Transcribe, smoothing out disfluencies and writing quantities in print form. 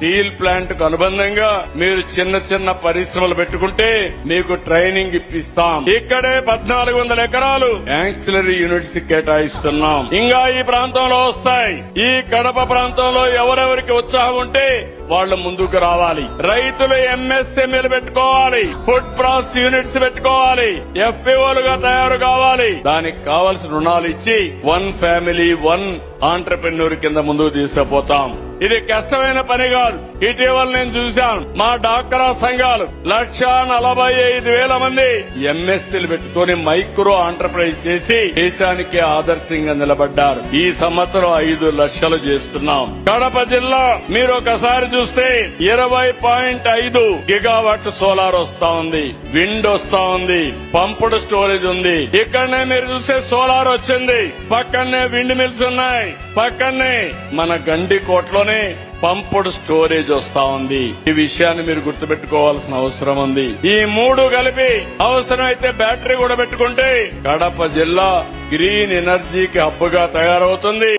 Steel plant కు అనుబంధంగా మీరు చిన్న చిన్న పరిశ్రమలు పెట్టుకుంటే మీకు ట్రైనింగ్ ఇప్పిస్తాం. ఇక్కడే 1400 ఎకరాలు యాంక్సిలరీ యూనిట్స్ కేటాయిస్తున్నాం. ఇంకా ఈ ప్రాంతంలో వస్తాయి. ఈ కడప ప్రాంతంలో ఎవరెవరికి ఉత్సాహం ఉంటే వాళ్ళు ముందుకు రావాలి. రైతులు ఎంఎస్ఎంఈలు పెట్టుకోవాలి, ఫుడ్ ప్రాసెస్ యూనిట్స్ పెట్టుకోవాలి, ఎఫ్పిఓలుగా తయారు కావాలి. దానికి కావలసిన రుణాలు ఇచ్చి వన్ ఫ్యామిలీ వన్ ఆంటర్ప్రెన్యూర్ కింద ముందుకు తీసుకుపోతాం. ఇది కష్టమైన పని కాదు. ఇటీవల నేను చూశాను, మా డాక్రా సంఘాలు 1,45,000 మంది ఎంఎస్సీలు పెట్టుకుని మైక్రో ఆంటర్ప్రైజ్ చేసి దేశానికి ఆదర్శంగా నిలబడ్డారు. ఈ సంవత్సరం 5 లక్షలు చేస్తున్నాం. కడప జిల్లా మీరు ఒకసారి చూస్తే 20.5 గిగావాట్ సోలార్ వస్తా ఉంది, విండ్ వస్తా ఉంది, పంపుడు స్టోరేజ్ ఉంది. ఇక్కడనే మీరు చూస్తే సోలార్ వచ్చింది, పక్కనే విండ్ మిల్స్ ఉన్నాయి, పక్కనే మన గండికోటలోనే పంపుడు స్టోరేజ్ వస్తా ఉంది. ఈ విషయాన్ని మీరు గుర్తుపెట్టుకోవాల్సిన అవసరం ఉంది. ఈ 3 కలిపి అవసరమైతే బ్యాటరీ కూడా పెట్టుకుంటే కడప జిల్లా గ్రీన్ ఎనర్జీకి హబ్ గా తయారవుతుంది.